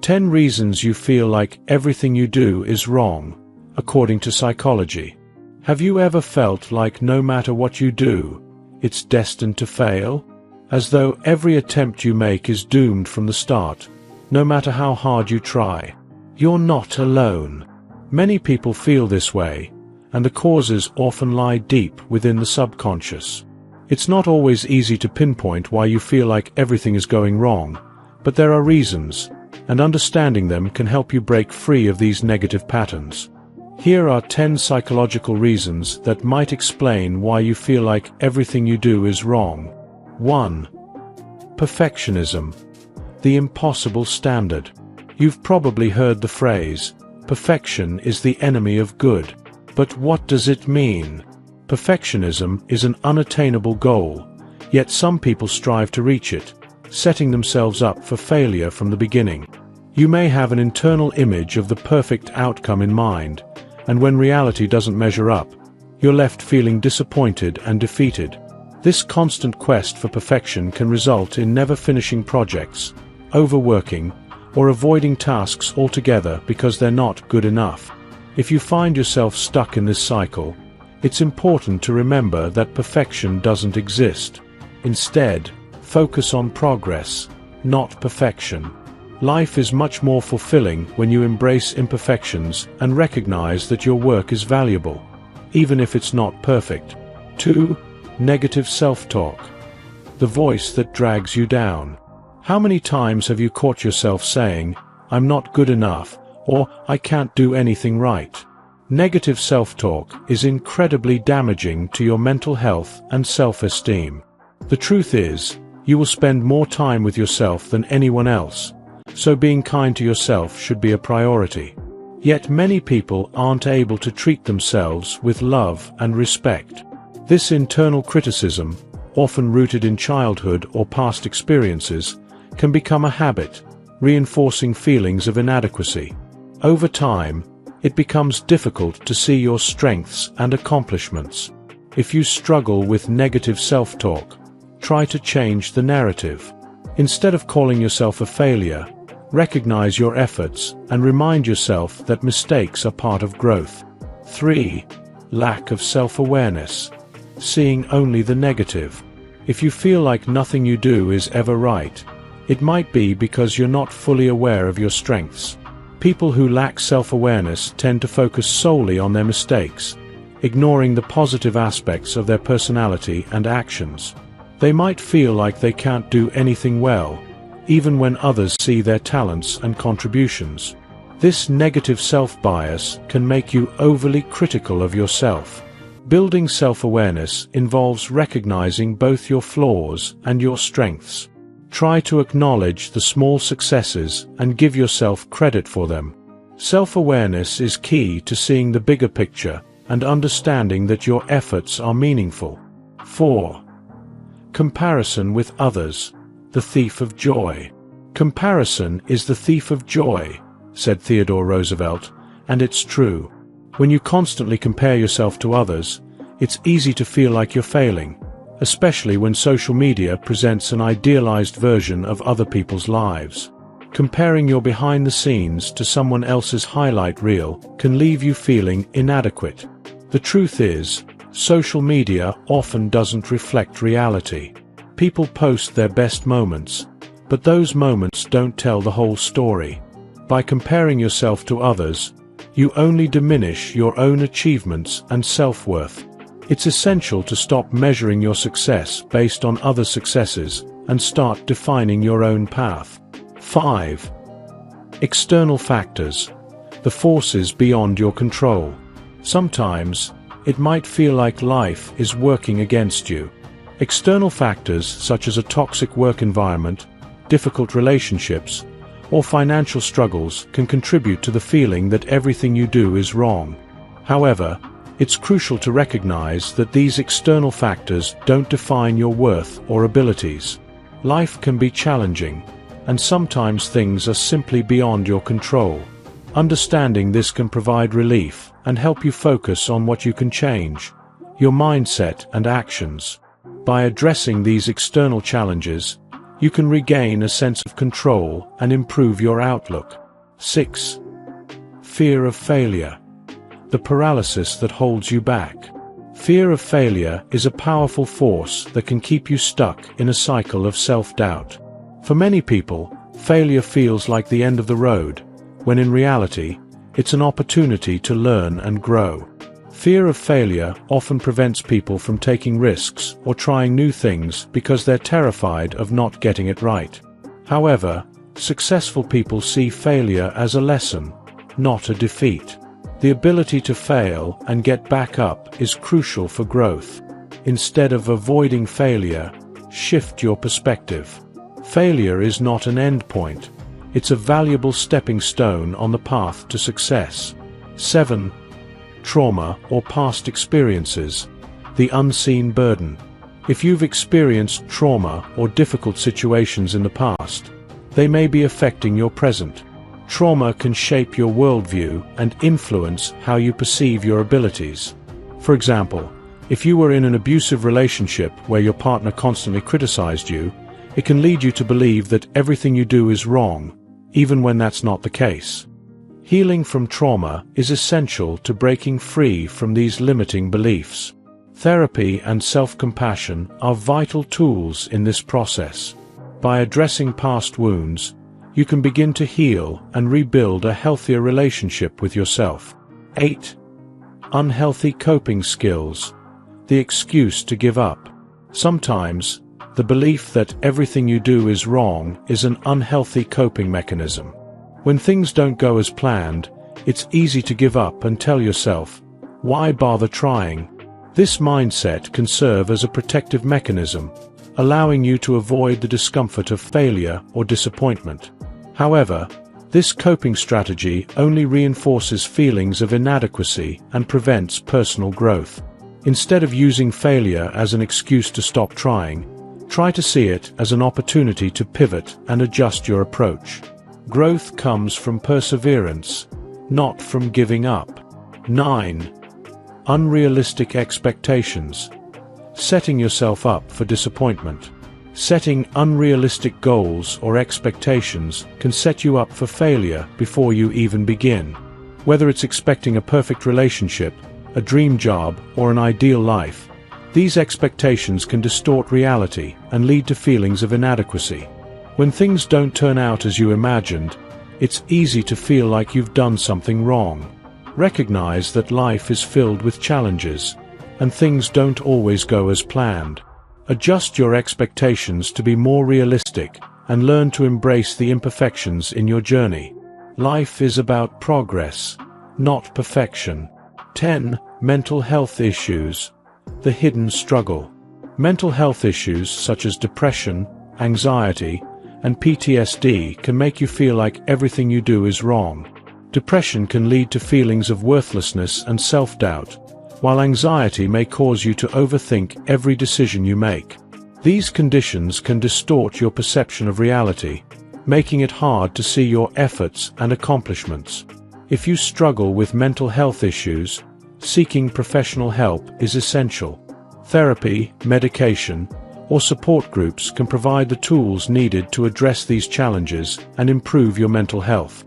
10 reasons you feel like everything you do is wrong, according to psychology. Have you ever felt like no matter what you do, it's destined to fail? As though every attempt you make is doomed from the start, no matter how hard you try. You're not alone. Many people feel this way, and the causes often lie deep within the subconscious. It's not always easy to pinpoint why you feel like everything is going wrong, but there are reasons, and understanding them can help you break free of these negative patterns. Here are 10 psychological reasons that might explain why you feel like everything you do is wrong. 1. Perfectionism. The impossible standard. You've probably heard the phrase, perfection is the enemy of good. But what does it mean? Perfectionism is an unattainable goal, yet some people strive to reach it, setting themselves up for failure from the beginning. You may have an internal image of the perfect outcome in mind, and when reality doesn't measure up, you're left feeling disappointed and defeated. This constant quest for perfection can result in never finishing projects, overworking, or avoiding tasks altogether because they're not good enough. If you find yourself stuck in this cycle, it's important to remember that perfection doesn't exist. Instead, focus on progress, not perfection. Life is much more fulfilling when you embrace imperfections and recognize that your work is valuable, even if it's not perfect. 2. Negative self-talk. The voice that drags you down. How many times have you caught yourself saying, "I'm not good enough," or "I can't do anything right"? Negative self-talk is incredibly damaging to your mental health and self-esteem. The truth is, you will spend more time with yourself than anyone else, so being kind to yourself should be a priority. Yet many people aren't able to treat themselves with love and respect. This internal criticism, often rooted in childhood or past experiences, can become a habit, reinforcing feelings of inadequacy. Over time, it becomes difficult to see your strengths and accomplishments. If you struggle with negative self-talk, try to change the narrative. Instead of calling yourself a failure, recognize your efforts and remind yourself that mistakes are part of growth. 3. Lack of self-awareness. Seeing only the negative. If you feel like nothing you do is ever right, it might be because you're not fully aware of your strengths. People who lack self-awareness tend to focus solely on their mistakes, ignoring the positive aspects of their personality and actions. They might feel like they can't do anything well, even when others see their talents and contributions. This negative self-bias can make you overly critical of yourself. Building self-awareness involves recognizing both your flaws and your strengths. Try to acknowledge the small successes and give yourself credit for them. Self-awareness is key to seeing the bigger picture and understanding that your efforts are meaningful. 4. Comparison with others. The thief of joy. Comparison is the thief of joy, said Theodore Roosevelt, and it's true. When you constantly compare yourself to others, it's easy to feel like you're failing, especially when social media presents an idealized version of other people's lives. Comparing your behind the scenes to someone else's highlight reel can leave you feeling inadequate. The truth is, social media often doesn't reflect reality. People post their best moments, but those moments don't tell the whole story. By comparing yourself to others, you only diminish your own achievements and self-worth. It's essential to stop measuring your success based on other successes and start defining your own path. 5. External factors. The forces beyond your control. Sometimes, it might feel like life is working against you. External factors such as a toxic work environment, difficult relationships, or financial struggles can contribute to the feeling that everything you do is wrong. However, it's crucial to recognize that these external factors don't define your worth or abilities. Life can be challenging, and sometimes things are simply beyond your control. Understanding this can provide relief and help you focus on what you can change, your mindset and actions. By addressing these external challenges, you can regain a sense of control and improve your outlook. 6. Fear of failure. The paralysis that holds you back. Fear of failure is a powerful force that can keep you stuck in a cycle of self-doubt. For many people, failure feels like the end of the road, when in reality, it's an opportunity to learn and grow. Fear of failure often prevents people from taking risks or trying new things because they're terrified of not getting it right. However, successful people see failure as a lesson, not a defeat. The ability to fail and get back up is crucial for growth. Instead of avoiding failure, shift your perspective. Failure is not an end point. It's a valuable stepping stone on the path to success. 7. Trauma or past experiences. The unseen burden. If you've experienced trauma or difficult situations in the past, they may be affecting your present. Trauma can shape your worldview and influence how you perceive your abilities. For example, if you were in an abusive relationship where your partner constantly criticized you, it can lead you to believe that everything you do is wrong, even when that's not the case. Healing from trauma is essential to breaking free from these limiting beliefs. Therapy and self-compassion are vital tools in this process. By addressing past wounds, you can begin to heal and rebuild a healthier relationship with yourself. 8. Unhealthy coping skills. The excuse to give up. Sometimes, the belief that everything you do is wrong is an unhealthy coping mechanism. When things don't go as planned, it's easy to give up and tell yourself, "Why bother trying?" This mindset can serve as a protective mechanism, allowing you to avoid the discomfort of failure or disappointment. However, this coping strategy only reinforces feelings of inadequacy and prevents personal growth. Instead of using failure as an excuse to stop trying, try to see it as an opportunity to pivot and adjust your approach. Growth comes from perseverance, not from giving up. 9. Unrealistic expectations. Setting yourself up for disappointment. Setting unrealistic goals or expectations can set you up for failure before you even begin. Whether it's expecting a perfect relationship, a dream job, or an ideal life, these expectations can distort reality and lead to feelings of inadequacy. When things don't turn out as you imagined, it's easy to feel like you've done something wrong. Recognize that life is filled with challenges, and things don't always go as planned. Adjust your expectations to be more realistic and learn to embrace the imperfections in your journey. Life is about progress, not perfection. 10. Mental health issues. The hidden struggle. Mental health issues such as depression, anxiety, and PTSD can make you feel like everything you do is wrong. Depression can lead to feelings of worthlessness and self-doubt, while anxiety may cause you to overthink every decision you make. These conditions can distort your perception of reality, making it hard to see your efforts and accomplishments. If you struggle with mental health issues, seeking professional help is essential. Therapy, medication, or support groups can provide the tools needed to address these challenges and improve your mental health.